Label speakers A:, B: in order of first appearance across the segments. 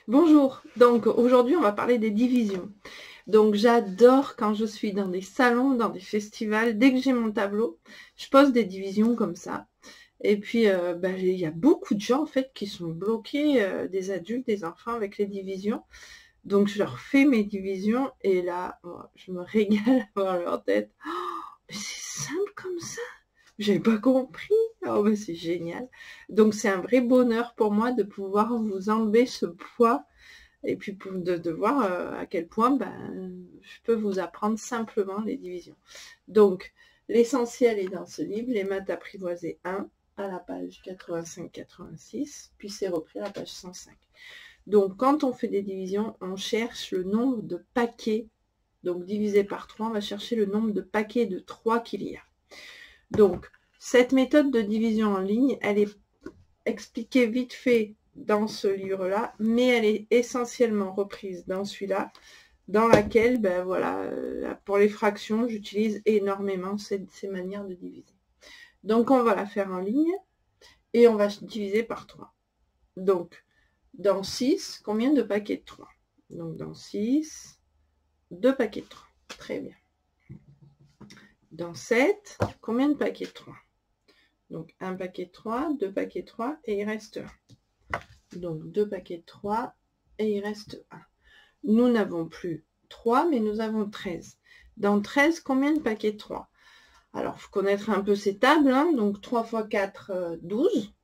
A: Bonjour, donc aujourd'hui on va parler des divisions. Donc j'adore quand je suis dans des salons, dans des festivals, dès que j'ai mon tableau, je pose des divisions comme ça. Et puis il y a beaucoup de gens en fait qui sont bloqués, des adultes, des enfants avec les divisions. Donc je leur fais mes divisions et là, oh, je me régale à voir leur tête. Oh, mais c'est simple comme ça! J'avais pas compris. Oh, bah, c'est génial. Donc, c'est un vrai bonheur pour moi de pouvoir vous enlever ce poids et puis de voir à quel point je peux vous apprendre simplement les divisions. Donc, l'essentiel est dans ce livre, Les maths apprivoisées 1, à la page 85-86, puis c'est repris à la page 105. Donc, quand on fait des divisions, on cherche le nombre de paquets. Donc, divisé par 3, on va chercher le nombre de paquets de 3 qu'il y a. Donc, cette méthode de division en ligne, elle est expliquée vite fait dans ce livre-là, mais elle est essentiellement reprise dans celui-là, dans laquelle, pour les fractions, j'utilise énormément ces manières de diviser. Donc, on va la faire en ligne, et on va diviser par 3. Donc, dans 6, combien de paquets de 3? Donc, dans 6, 2 paquets de 3. Très bien. Dans 7, combien de paquets de 3? Donc, un paquet de 3, 2 paquets de 3, et il reste 1. Donc, 2 paquets de 3, et il reste 1. Nous n'avons plus 3, mais nous avons 13. Dans 13, combien de paquets de 3? Alors, il faut connaître un peu ces tables. Hein. Donc, 3 fois 4, 12.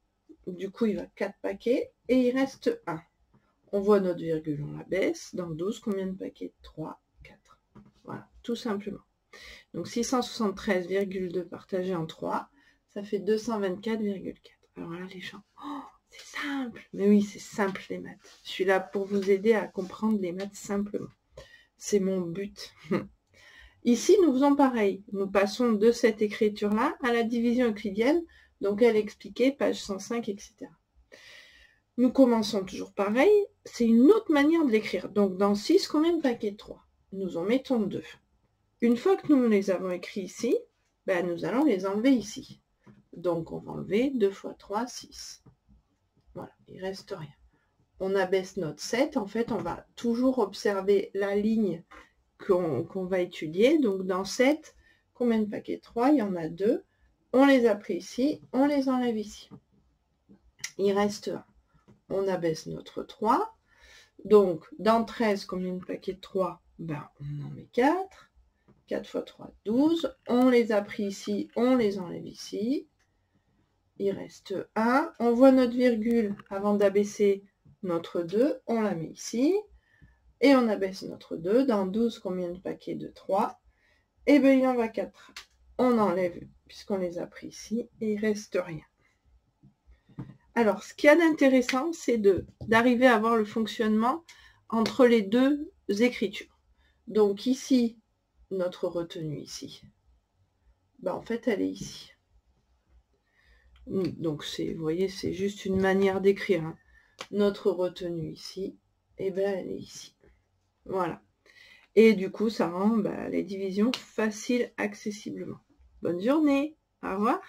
A: Du coup, il va 4 paquets, et il reste 1. On voit notre virgule, on la baisse. Dans 12, combien de paquets de 3? 4. Voilà, tout simplement. Donc, 673,2 partagé en 3, ça fait 224,4. Alors là, les gens, oh, c'est simple. Mais oui, c'est simple les maths. Je suis là pour vous aider à comprendre les maths simplement. C'est mon but. Ici, nous faisons pareil. Nous passons de cette écriture-là à la division euclidienne. Donc, elle expliquait, page 105, etc. Nous commençons toujours pareil. C'est une autre manière de l'écrire. Donc, dans 6, combien de paquets de 3? Nous en mettons 2. Une fois que nous les avons écrits ici, nous allons les enlever ici. Donc, on va enlever 2 fois 3, 6. Voilà, il ne reste rien. On abaisse notre 7. En fait, on va toujours observer la ligne qu'on va étudier. Donc, dans 7, combien de paquets de 3? Il y en a 2. On les a pris ici, on les enlève ici. Il reste 1. On abaisse notre 3. Donc, dans 13, combien de paquets de 3? On en met 4. 4 fois 3, 12. On les a pris ici, on les enlève ici. Il reste 1. On voit notre virgule avant d'abaisser notre 2. On la met ici. Et on abaisse notre 2. Dans 12, combien de paquets de 3? Eh bien, il en va 4. On enlève, puisqu'on les a pris ici, et il ne reste rien. Alors, ce qu'il y a d'intéressant, c'est d'arriver à voir le fonctionnement entre les deux écritures. Donc ici, notre retenue ici, en fait, elle est ici. Donc, vous voyez, c'est juste une manière d'écrire. Hein. Notre retenue ici, elle est ici. Voilà. Et du coup, ça rend les divisions faciles accessiblement. Bonne journée. Au revoir.